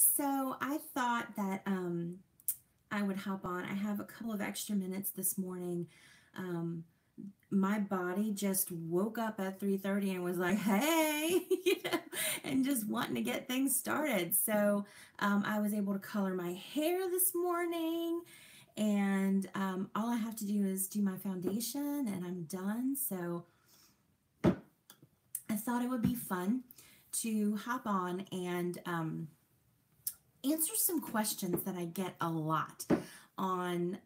So I thought that I would hop on. I have a couple of extra minutes this morning. Um, my body just woke up at 3:30 and was like, "Hey," and just wanting to get things started. So I was able to color my hair this morning, and all I have to do is do my foundation, and I'm done. So I thought it would be fun to hop on and answer some questions that I get a lot on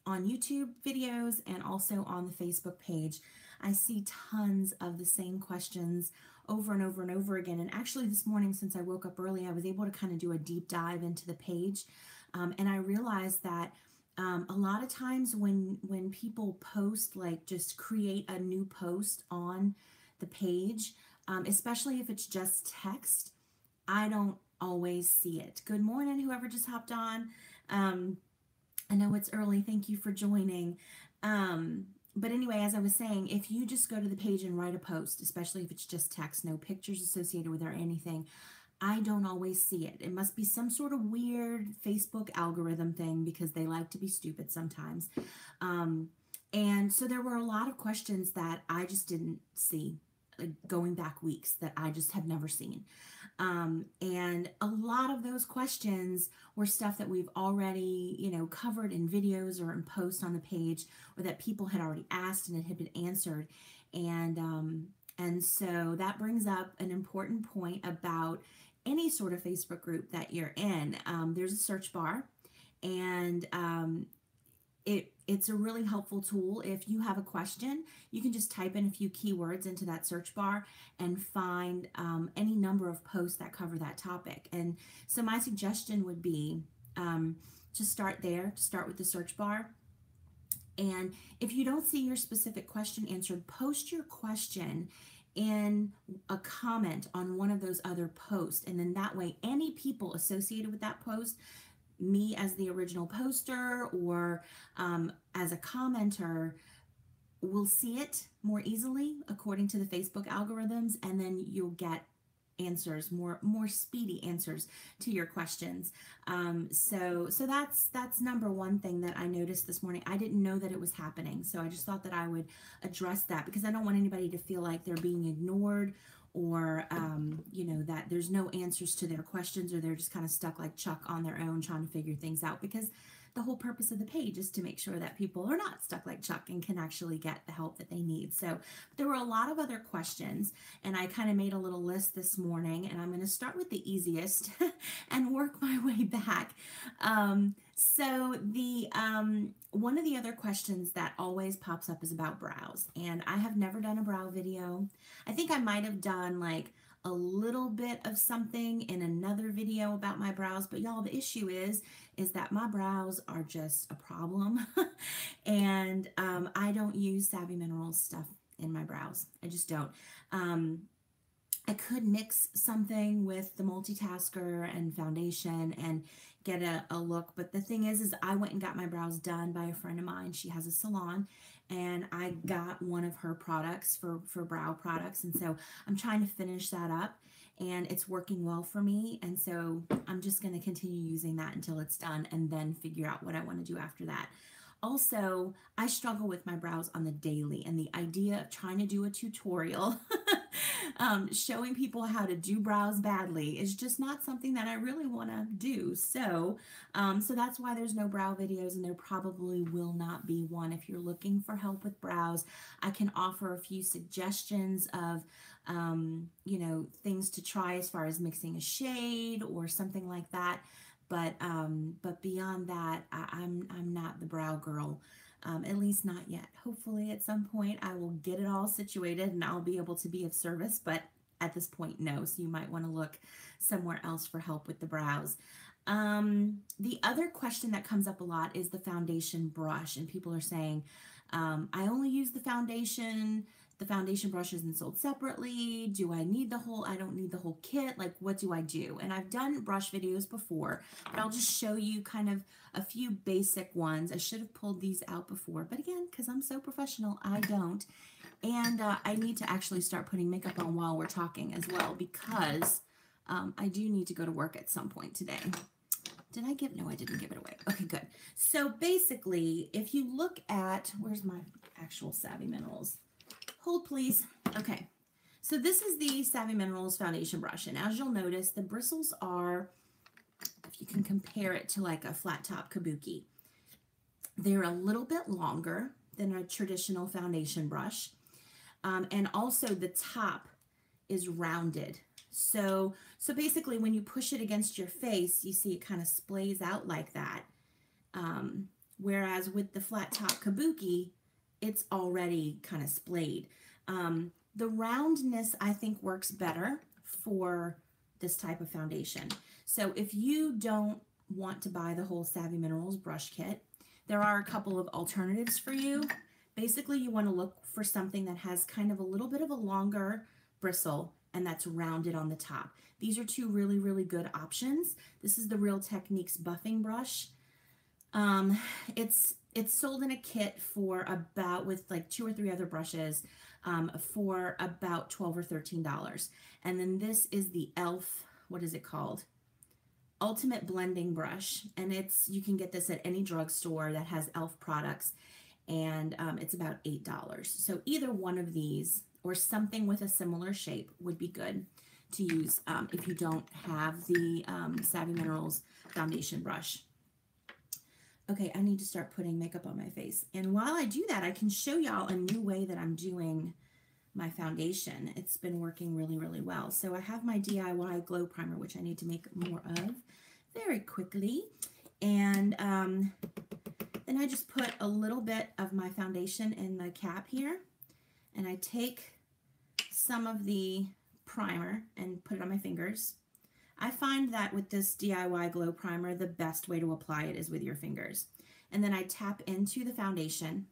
on YouTube videos and also on the Facebook page. I see tons of the same questions over and over and over again. And actually, this morning, since I woke up early, I was able to kind of do a deep dive into the page, and I realized that. A lot of times when people post, like just create a new post on the page, especially if it's just text, I don't always see it. Good morning, whoever just hopped on. I know it's early. Thank you for joining. But anyway, as I was saying, if you just go to the page and write a post, especially if it's just text, no pictures associated with it or anything, I don't always see it. It must be some sort of weird Facebook algorithm thing because they like to be stupid sometimes. And so there were a lot of questions that I just didn't see, like going back weeks, that I just had never seen. And a lot of those questions were stuff that we've already, covered in videos or in posts on the page, or that people had already asked and it had been answered. And so that brings up an important point about any sort of Facebook group that you're in. There's a search bar, and it's a really helpful tool. If you have a question, you can just type in a few keywords into that search bar and find any number of posts that cover that topic. And so my suggestion would be to start there, to start with the search bar. And if you don't see your specific question answered, post your question in a comment on one of those other posts. And then that way, any people associated with that post, me as the original poster or as a commenter, will see it more easily according to the Facebook algorithms, and then you'll get answers, more speedy answers to your questions. So that's number one thing that I noticed this morning. I didn't know that it was happening, so I just thought that I would address that, because I don't want anybody to feel like they're being ignored, or that there's no answers to their questions, or they're just kind of stuck like Chuck on their own trying to figure things out, because the whole purpose of the page is to make sure that people are not stuck like Chuck and can actually get the help that they need. So there were a lot of other questions, and I kind of made a little list this morning, and I'm going to start with the easiest and work my way back. So the one of the other questions that always pops up is about brows, and I have never done a brow video. I think I might have done like a little bit of something in another video about my brows, but y'all, the issue is that my brows are just a problem. And I don't use Savvy Minerals stuff in my brows. I just don't. I could mix something with the multitasker and foundation and get a look, but the thing is I went and got my brows done by a friend of mine. She has a salon, and I got one of her products for brow products, and so I'm trying to finish that up, and it's working well for me, and so I'm just going to continue using that until it's done, and then figure out what I want to do after that. Also, I struggle with my brows on the daily, and the idea of trying to do a tutorial showing people how to do brows badly is just not something that I really want to do. So that's why there's no brow videos, and there probably will not be one. If you're looking for help with brows, I can offer a few suggestions of things to try as far as mixing a shade or something like that. But beyond that, I'm not the brow girl, at least not yet. Hopefully at some point I will get it all situated and I'll be able to be of service, but at this point, no. So you might want to look somewhere else for help with the brows. The other question that comes up a lot is the foundation brush, and people are saying, I only use the foundation brush isn't sold separately. Do I need the whole, I don't need the whole kit. Like, what do I do? And I've done brush videos before, but I'll just show you kind of a few basic ones. I should have pulled these out before, but again, because I'm so professional, I don't. And I need to actually start putting makeup on while we're talking as well, because I do need to go to work at some point today. Did I give? No, I didn't give it away. Okay, good. So basically, if you look at, where's my actual Savvy Minerals? Hold, please. Okay. So this is the Savvy Minerals foundation brush. And as you'll notice, the bristles are, if you can compare it to like a flat top kabuki, they're a little bit longer than a traditional foundation brush. And also the top is rounded. So basically when you push it against your face, you see it kind of splays out like that. Whereas with the flat top kabuki, it's already kind of splayed. The roundness, I think, works better for this type of foundation. So if you don't want to buy the whole Savvy Minerals brush kit, there are a couple of alternatives for you. Basically, you want to look for something that has kind of a little bit of a longer bristle and that's rounded on the top. These are two really, really good options. This is the Real Techniques buffing brush. It's sold in a kit for about, with like 2 or 3 other brushes, for about $12 or $13. And then this is the e.l.f., what is it called? Ultimate Blending Brush. And you can get this at any drugstore that has e.l.f. products. And it's about $8. So either one of these or something with a similar shape would be good to use if you don't have the Savvy Minerals foundation brush. Okay, I need to start putting makeup on my face. And while I do that, I can show y'all a new way that I'm doing my foundation. It's been working really, really well. So I have my DIY Glow Primer, which I need to make more of very quickly. And then I just put a little bit of my foundation in the cap here. And I take some of the primer and put it on my fingers. I find that with this DIY Glow Primer, the best way to apply it is with your fingers. And then I tap into the foundation,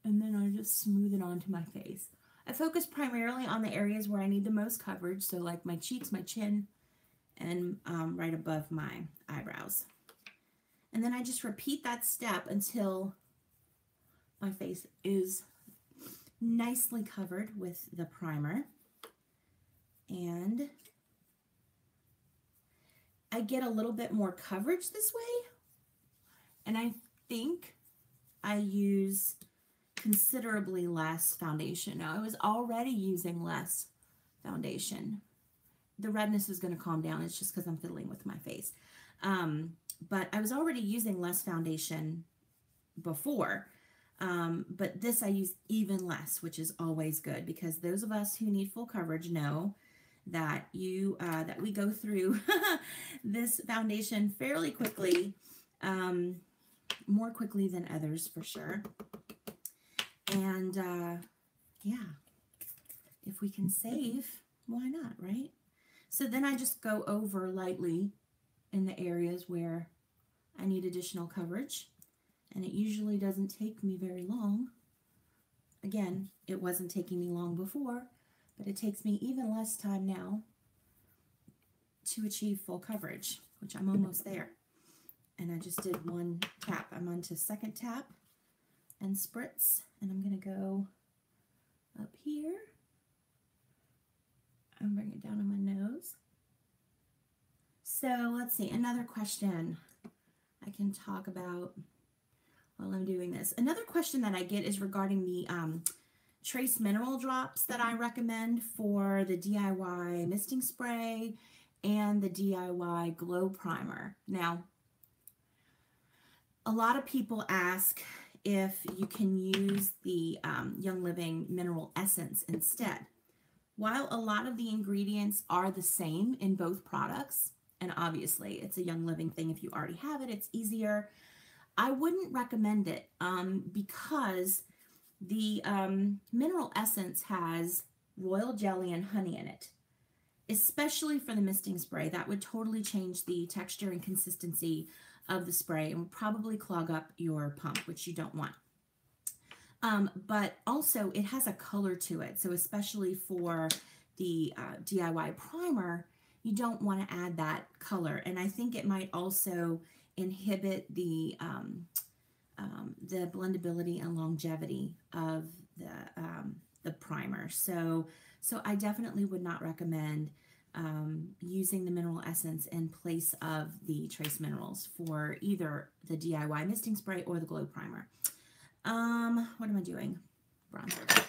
and then I just smooth it onto my face. I focus primarily on the areas where I need the most coverage, so like my cheeks, my chin, and right above my eyebrows. And then I just repeat that step until my face is nicely covered with the primer. And I get a little bit more coverage this way, and I think I use considerably less foundation. Now, I was already using less foundation. The redness is going to calm down. It's just because I'm fiddling with my face. But I was already using less foundation before, but this I use even less, which is always good, because those of us who need full coverage know that that we go through this foundation fairly quickly, more quickly than others for sure. And yeah, if we can save, why not, right? So then I just go over lightly in the areas where I need additional coverage, and it usually doesn't take me very long. Again, it wasn't taking me long before, but it takes me even less time now to achieve full coverage, which I'm almost there. And I just did one tap. I'm on to second tap and spritz, and I'm going to go up here and bring it down on my nose. So let's see, another question I can talk about while I'm doing this. Another question that I get is regarding the trace mineral drops that I recommend for the DIY misting spray and the DIY glow primer. Now, a lot of people ask if you can use the Young Living mineral essence instead. While a lot of the ingredients are the same in both products, and obviously it's a Young Living thing, if you already have it, it's easier, I wouldn't recommend it because the mineral essence has royal jelly and honey in it, especially for the misting spray. That would totally change the texture and consistency of the spray and would probably clog up your pump, which you don't want. But also it has a color to it. So especially for the DIY primer, you don't want to add that color. And I think it might also inhibit the blendability and longevity of the primer. So I definitely would not recommend using the mineral essence in place of the trace minerals for either the DIY misting spray or the glow primer. What am I doing? Bronzer.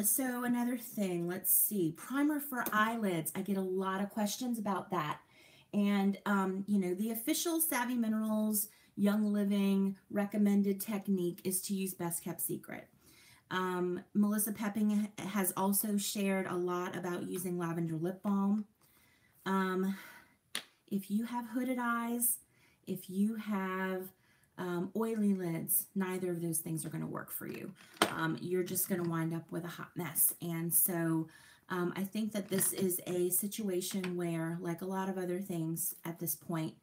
So another thing, let's see, primer for eyelids. I get a lot of questions about that. And, you know, the official Savvy Minerals Young Living recommended technique is to use Best Kept Secret. Melissa Pepping has also shared a lot about using lavender lip balm. If you have hooded eyes, if you have oily lids, neither of those things are going to work for you. You're just going to wind up with a hot mess. And so I think that this is a situation where, like a lot of other things at this point,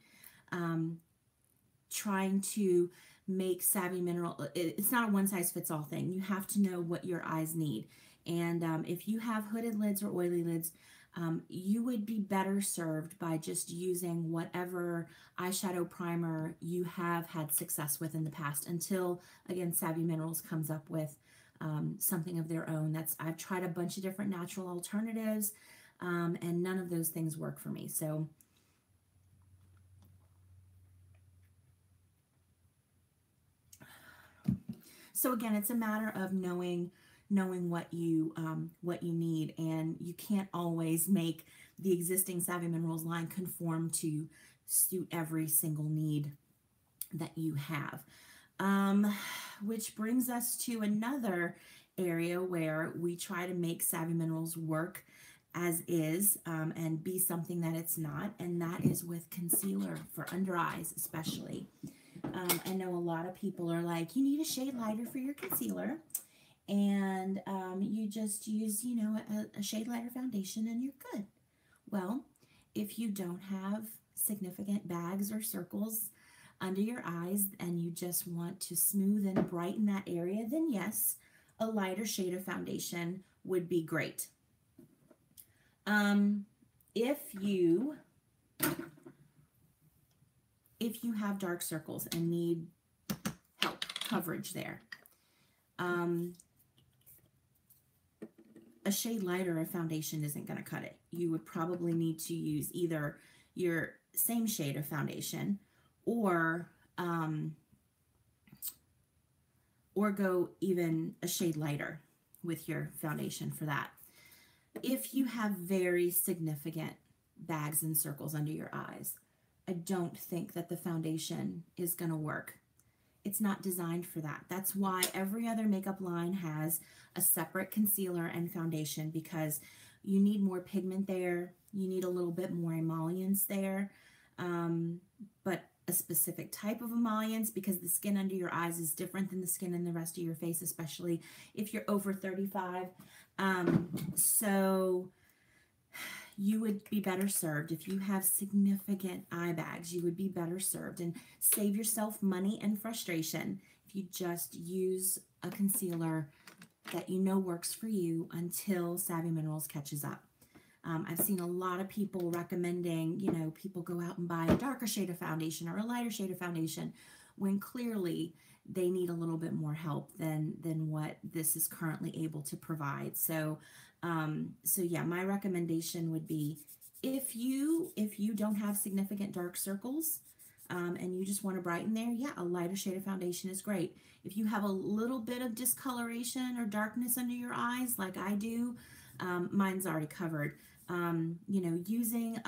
trying to make Savvy Mineral, it's not a one-size-fits-all thing. You have to know what your eyes need. And if you have hooded lids or oily lids, you would be better served by just using whatever eyeshadow primer you have had success with in the past until, again, Savvy Minerals comes up with something of their own. I've tried a bunch of different natural alternatives, and none of those things work for me. So again, it's a matter of knowing what you need, and you can't always make the existing Savvy Minerals line conform to suit every single need that you have. Which brings us to another area where we try to make Savvy Minerals work as is, and be something that it's not, and that is with concealer for under eyes especially. I know a lot of people are like, you need a shade lighter for your concealer, and you just use, you know, a shade lighter foundation and you're good. Well, if you don't have significant bags or circles under your eyes and you just want to smooth and brighten that area, then yes, a lighter shade of foundation would be great. If you have dark circles and need help, coverage there, a shade lighter of foundation isn't going to cut it. You would probably need to use either your same shade of foundation or go even a shade lighter with your foundation for that. If you have very significant bags and circles under your eyes, I don't think that the foundation is going to work. It's not designed for that. That's why every other makeup line has a separate concealer and foundation, because you need more pigment there. You need a little bit more emollients there, but a specific type of emollients, because the skin under your eyes is different than the skin in the rest of your face, especially if you're over 35. So you would be better served if you have significant eye bags. You would be better served and save yourself money and frustration if you just use a concealer that you know works for you until Savvy Minerals catches up. I've seen a lot of people recommending, you know, people go out and buy a darker shade of foundation or a lighter shade of foundation when clearly they need a little bit more help than what this is currently able to provide. So yeah, my recommendation would be, if you don't have significant dark circles, and you just want to brighten there, yeah, a lighter shade of foundation is great. If you have a little bit of discoloration or darkness under your eyes, like I do, mine's already covered. You know, using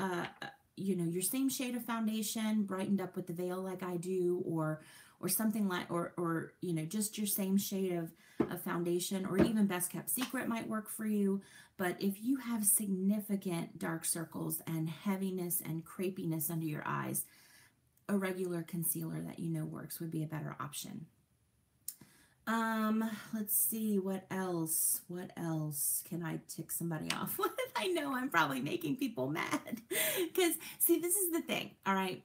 you know, your same shade of foundation brightened up with the veil like I do, or something like, or you know, just your same shade of foundation, or even Best Kept Secret might work for you. But if you have significant dark circles and heaviness and crepiness under your eyes, a regular concealer that you know works would be a better option. Let's see, what else can I tick somebody off with? I know I'm probably making people mad, because see, this is the thing, all right?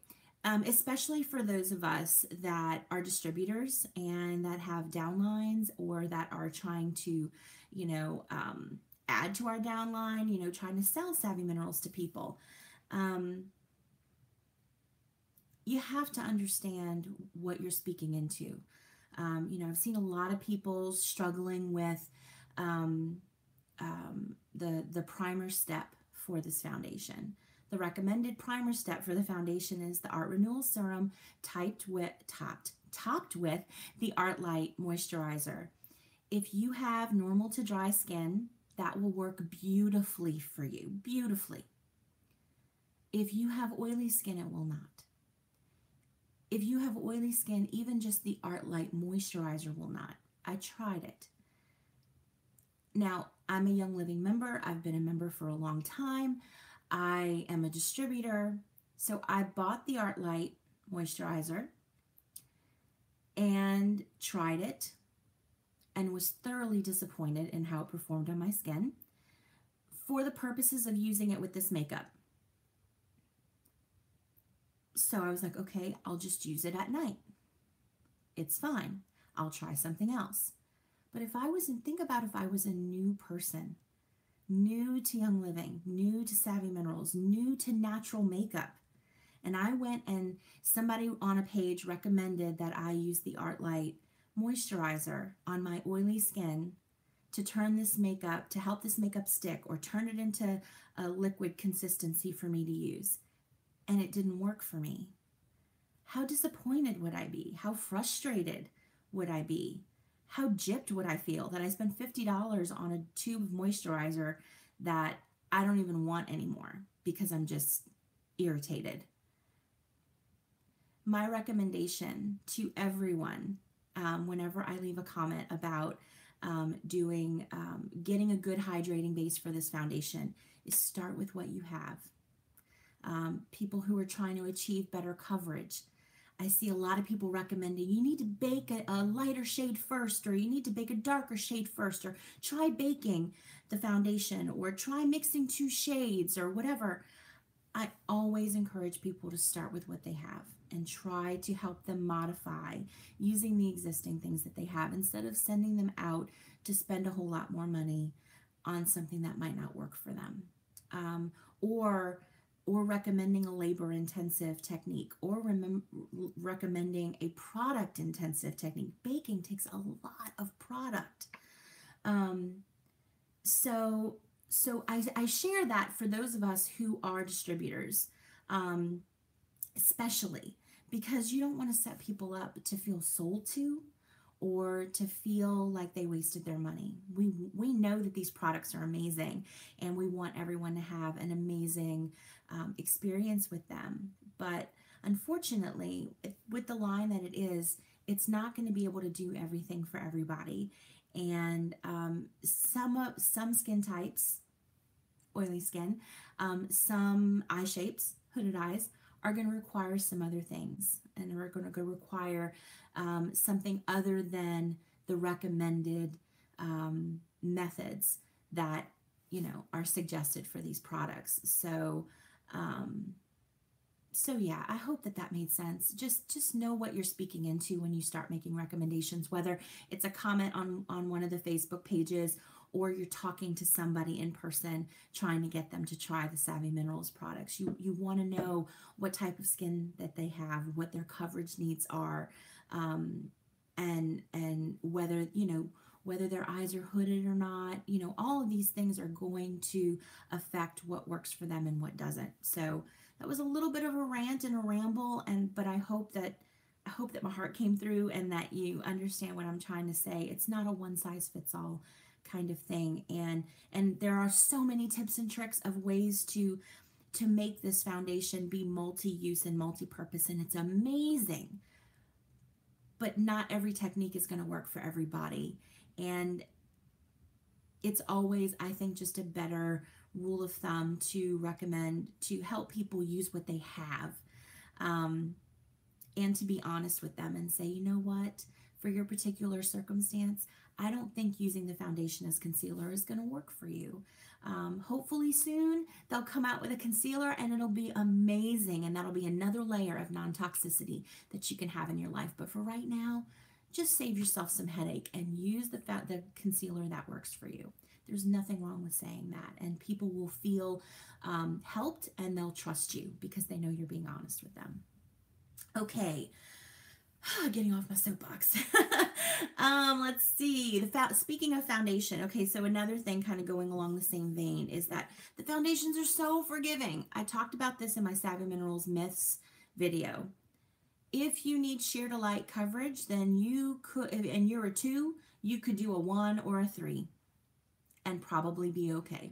Especially for those of us that are distributors and that have downlines, or that are trying to, you know, add to our downline, you know, trying to sell Savvy Minerals to people. You have to understand what you're speaking into. You know, I've seen a lot of people struggling with the primer step for this foundation. The recommended primer step for the foundation is the Art Renewal Serum topped with the Art Light Moisturizer. If you have normal to dry skin, that will work beautifully for you, beautifully. If you have oily skin, it will not. If you have oily skin, even just the Art Light Moisturizer will not. I tried it. Now, I'm a Young Living member. I've been a member for a long time. I am a distributor. So I bought the Art Light Moisturizer and tried it and was thoroughly disappointed in how it performed on my skin for the purposes of using it with this makeup. So I was like, okay, I'll just use it at night. It's fine. I'll try something else. But if I was a new person, new to Young Living, new to Savvy Minerals, new to natural makeup, and I went and somebody on a page recommended that I use the Art Light Moisturizer on my oily skin to turn this makeup, to help this makeup stick or turn it into a liquid consistency for me to use, and it didn't work for me. How disappointed would I be? How frustrated would I be? How gypped would I feel that I spent $50 on a tube of moisturizer that I don't even want anymore because I'm just irritated? My recommendation to everyone, whenever I leave a comment about getting a good hydrating base for this foundation, is start with what you have. People who are trying to achieve better coverage, I see a lot of people recommending you need to bake a lighter shade first, or you need to bake a darker shade first, or try baking the foundation, or try mixing 2 shades, or whatever. I always encourage people to start with what they have and try to help them modify using the existing things that they have instead of sending them out to spend a whole lot more money on something that might not work for them. Or recommending a labor-intensive technique, or recommending a product-intensive technique. Baking takes a lot of product. So I share that for those of us who are distributors, especially because you don't want to set people up to feel sold to or to feel like they wasted their money. We know that these products are amazing, and we want everyone to have an amazing experience with them. But unfortunately, with the line that it is, it's not going to be able to do everything for everybody. And some skin types, oily skin, some eye shapes, hooded eyes, are going to require some other things, and are going to require something other than the recommended methods that are suggested for these products. So yeah, I hope that made sense. Just know what you're speaking into when you start making recommendations, whether it's a comment on one of the Facebook pages, or you're talking to somebody in person trying to get them to try the Savvy Minerals products. You want to know what type of skin that they have, what their coverage needs are, and whether their eyes are hooded or not. All of these things are going to affect what works for them and what doesn't. So that was a little bit of a rant and a ramble, but I hope that my heart came through and that you understand what I'm trying to say. It's not a one-size-fits-all kind of thing, and there are so many tips and tricks of ways to make this foundation be multi-use and multi-purpose, and it's amazing. But not every technique is going to work for everybody, and it's always, I think, just a better rule of thumb to recommend to help people use what they have, and to be honest with them and say, you know what, for your particular circumstance, I don't think using the foundation as concealer is going to work for you. Hopefully soon they'll come out with a concealer and it'll be amazing, and that'll be another layer of non-toxicity that you can have in your life. But for right now, just save yourself some headache and use the concealer that works for you. There's nothing wrong with saying that, and people will feel helped, and they'll trust you because they know you're being honest with them. Okay. Getting off my soapbox. Let's see. Speaking of foundation, okay, so another thing kind of going along the same vein is that the foundations are so forgiving. I talked about this in my Savvy Minerals Myths video. If you need sheer to light coverage, then you could, and you're a 2, you could do a 1 or a 3 and probably be okay.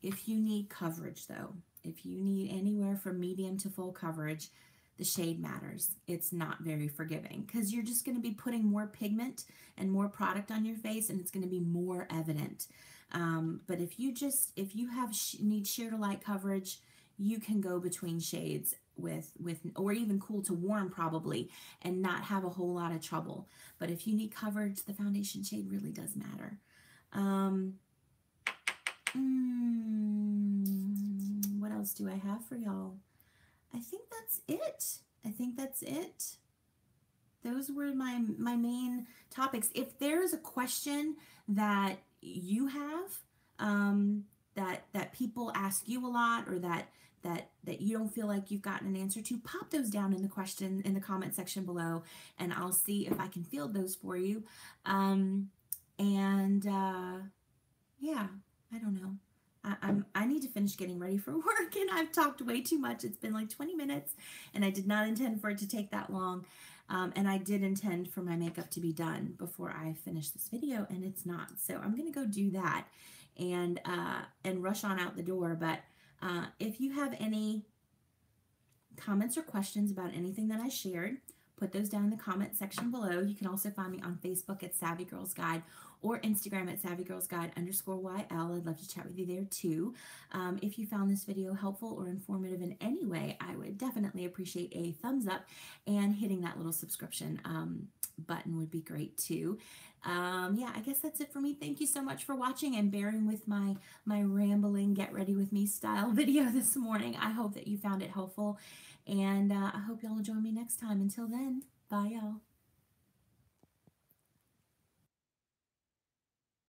If you need coverage though, if you need anywhere from medium to full coverage, the shade matters. It's not very forgiving because you're just going to be putting more pigment and more product on your face, and it's going to be more evident. But if you need sheer to light coverage, you can go between shades with or even cool to warm probably, and not have a whole lot of trouble. But if you need coverage, the foundation shade really does matter. What else do I have for y'all? I think that's it. I think that's it. Those were my main topics. If there's a question that you have, that people ask you a lot, or that you don't feel like you've gotten an answer to, pop those down in the comment section below, and I'll see if I can field those for you. Yeah, I don't know. I need to finish getting ready for work, and I've talked way too much. It's been like 20 minutes, and I did not intend for it to take that long. And I did intend for my makeup to be done before I finish this video, and it's not. So I'm going to go do that and rush on out the door. But if you have any comments or questions about anything that I shared, put those down in the comment section below. You can also find me on Facebook at Savvy Girls Guide, or Instagram at SavvyGirlsGuide_YL. I'd love to chat with you there too. If you found this video helpful or informative in any way, I would definitely appreciate a thumbs up, and hitting that little subscription button would be great too. Yeah, I guess that's it for me. Thank you so much for watching and bearing with my rambling get ready with me style video this morning. I hope that you found it helpful, and I hope y'all will join me next time. Until then, bye y'all.